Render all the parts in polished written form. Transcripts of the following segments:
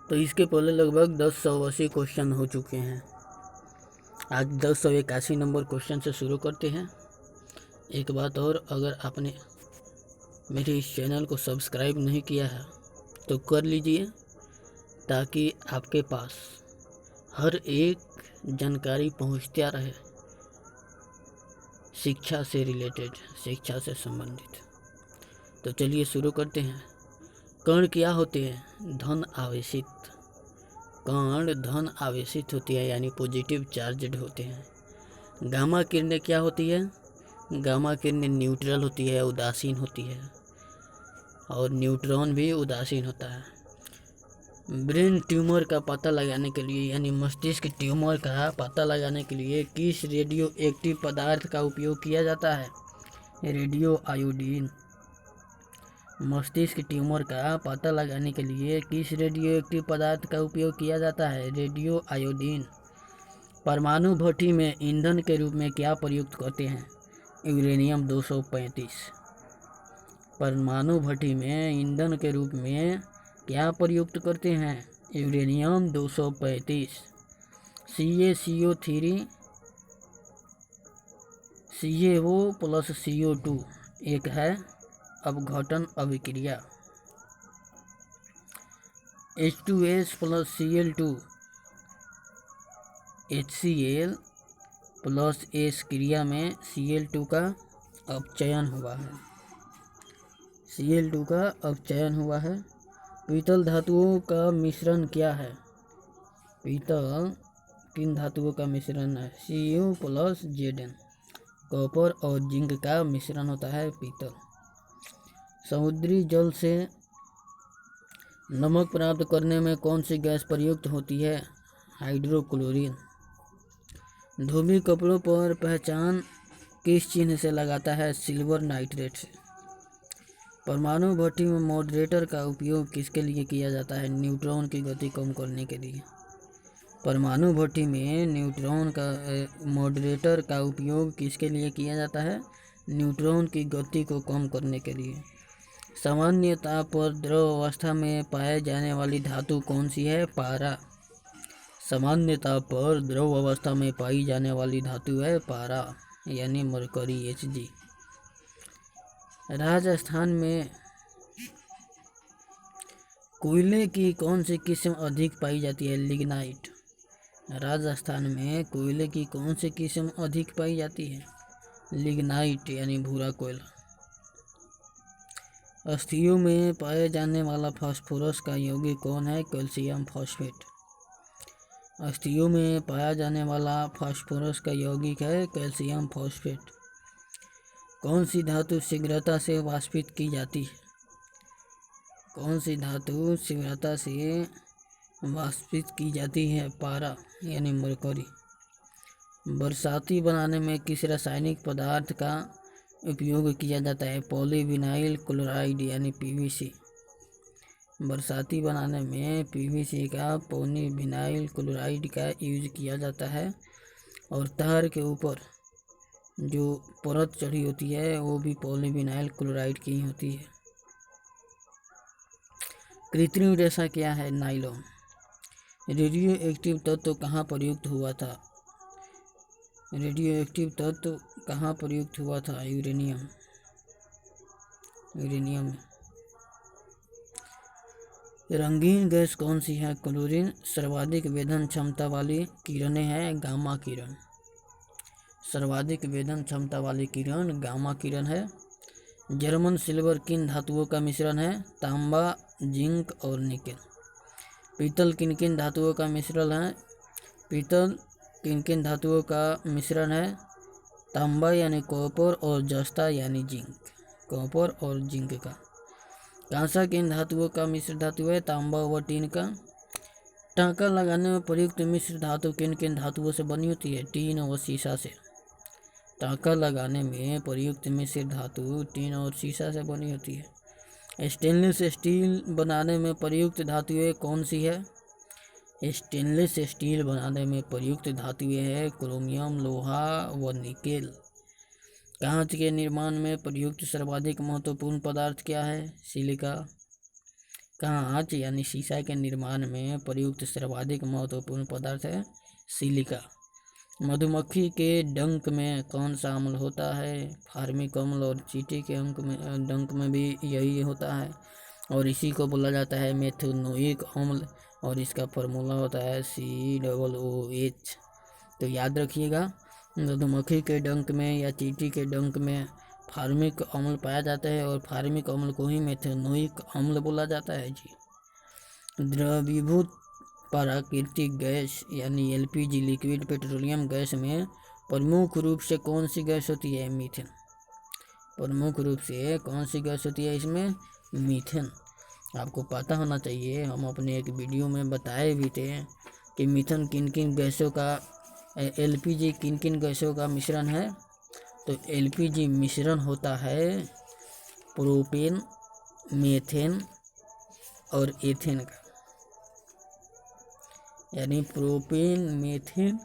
तो इसके पहले लगभग 1080 क्वेश्चन हो चुके हैं। आज 1081 नंबर क्वेश्चन से शुरू करते हैं। एक बात और, अगर आपने मेरे इस चैनल को सब्सक्राइब नहीं किया है तो कर लीजिए, ताकि आपके पास हर एक जानकारी पहुंचता रहे, शिक्षा से रिलेटेड, शिक्षा से संबंधित। तो चलिए शुरू करते हैं। कण क्या होते हैं? धन आवेशित। कण धन आवेशित होती है, यानी पॉजिटिव चार्जड होते हैं। गामा किरणें क्या होती है? गामा किरणें न्यूट्रल होती है, उदासीन होती है, और न्यूट्रॉन भी उदासीन होता है। ब्रेन ट्यूमर का पता लगाने के लिए, यानी मस्तिष्क ट्यूमर का पता लगाने के लिए किस रेडियो एक्टिव पदार्थ का उपयोग किया जाता है? Radio iodine. मस्तिष्क ट्यूमर का पता लगाने के लिए किस रेडियो एक्टिव पदार्थ का उपयोग किया जाता है? Radio iodine. परमाणु भट्ठी में ईंधन के रूप में क्या प्रयुक्त करते हैं? यूरेनियम 235। परमाणु भट्ठी में ईंधन के रूप में क्या प्रयुक्त करते हैं? Uranium 235। CaCO3 CaO plus CO2 एक है अपघटन अभिक्रिया। H2S plus Cl2 HCl plus S क्रिया में Cl2 का अपचयन हुआ है। Cl2 का अपचयन हुआ है। पीतल धातुओं का मिश्रण क्या है? पीतल किन धातुओं का मिश्रण है? Cu plus Zn। कॉपर और जिंक का मिश्रण होता है पीतल। समुद्री जल से नमक प्राप्त करने में कौन सी गैस प्रयुक्त होती है? हाइड्रोक्लोरीन। धोबी कपड़ों पर पहचान किस चिन्ह से लगाता है? सिल्वर नाइट्रेट से। परमाणु भट्ठी में मॉडरेटर का उपयोग किसके लिए किया जाता है? न्यूट्रॉन की गति कम करने के लिए। परमाणु भट्ठी में न्यूट्रॉन का मॉडरेटर का उपयोग किसके लिए किया जाता है? न्यूट्रॉन की गति को कम करने के लिए। सामान्य ताप पर द्रव अवस्था में पाए जाने वाली धातु कौन सी है? पारा। सामान्य ताप पर द्रव अवस्था में पाई जाने वाली धातु है पारा, यानी मरकरी Hg। राजस्थान में कोयले की कौन सी किस्म अधिक पाई जाती है? लिग्नाइट। राजस्थान में कोयले की कौन सी किस्म अधिक पाई जाती है? लिग्नाइट, यानी भूरा कोयला। अस्थियों में पाए जाने वाला फास्फोरस का यौगिक कौन है? Calcium phosphate. अस्थियों में पाया जाने वाला फास्फोरस का यौगिक है कैल्शियम फॉस्फेट। कौन सी धातु शीघ्रता से वाष्पित की जाती है? कौन सी धातु शीघ्रता से वाष्पित की जाती है? पारा, यानी मरकरी। बरसाती बनाने में किस रासायनिक पदार्थ का उपयोग किया जाता है? पॉलीविनाइल क्लोराइड, यानी PVC। बरसाती बनाने में PVC का पॉलीविनाइल क्लोराइड का यूज किया जाता है, और तार के ऊपर जो परत चढ़ी होती है वो भी पॉलीविनाइल क्लोराइड की होती है। कृत्रिम रेशा क्या है? नायलॉन। रेडियो एक्टिव तत्व कहाँ प्रयुक्त हुआ था? रेडियो एक्टिव तत्व कहाँ प्रयुक्त हुआ था? यूरेनियम। रंगीन गैस कौन सी है? क्लोरीन। सर्वाधिक वेधन क्षमता वाली किरणें हैं गामा किरण। सर्वाधिक वेधन क्षमता वाली किरण गामा किरण है। जर्मन सिल्वर किन धातुओं का मिश्रण है? तांबा, जिंक और निकेल। पीतल किन किन धातुओं का मिश्रण है? पीतल किन किन धातुओं का मिश्रण है? तांबा यानी कॉपर और जस्ता यानी जिंक। कॉपर और जिंक का। कांसा किन धातुओं का मिश्र धातु है? तांबा व टीन का। टांका लगाने में प्रयुक्त मिश्र धातु किन किन धातुओं से बनी होती है? टीन और सीसा से। टांका लगाने में प्रयुक्त मिश्र धातु टीन और सीसा से बनी होती है। स्टेनलेस स्टील बनाने में प्रयुक्त धातुएं कौन सी है? स्टेनलेस स्टील बनाने में प्रयुक्त धातुएं है क्रोमियम, लोहा व निकेल। कांच के निर्माण में प्रयुक्त सर्वाधिक महत्वपूर्ण पदार्थ क्या है? सिलिका। कांच यानी शीशा के निर्माण में प्रयुक्त सर्वाधिक महत्वपूर्ण पदार्थ है सिलिका। मधुमक्खी के डंक में कौन सा अम्ल होता है? फार्मिक अम्ल। और चींटी के डंक में भी यही होता है और इसी को बोला जाता है मेथनोइक अम्ल और इसका फॉर्मूला होता है COOH। तो याद रखिएगा, मधुमक्खी के डंक में या चींटी के डंक में फार्मिक अम्ल पाया जाता है और फार्मिक अम्ल को ही मेथनोइक अम्ल बोला जाता है जी। द्रवीभूत प्राकृतिक गैस यानी LPG लिक्विड पेट्रोलियम गैस में प्रमुख रूप से कौन सी गैस होती है? मीथेन। प्रमुख रूप से कौन सी गैस होती है इसमें? मीथेन। आपको पता होना चाहिए, हम अपने एक वीडियो में बताए भी थे कि मीथेन किन किन गैसों का LPG किन किन गैसों का मिश्रण है। तो LPG मिश्रण होता है प्रोपेन, मीथेन और एथेन का, यानी प्रोपेन, मीथेन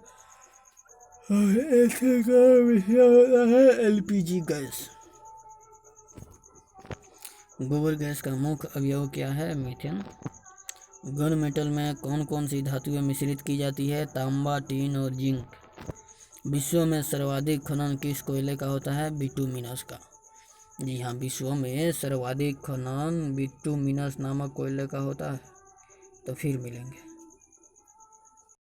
और एथेन का मिश्रण होता है LPG गैस। गोबर गैस का मुख्य अवयव क्या है? मीथेन। गन मेटल में कौन कौन सी धातुएं मिश्रित की जाती है? तांबा, टीन और जिंक। विश्व में सर्वाधिक खनन किस कोयले का होता है? बिटुमिनस का। जी हाँ, विश्व में सर्वाधिक खनन बिटुमिनस नामक कोयले का होता है। तो फिर मिलेंगे।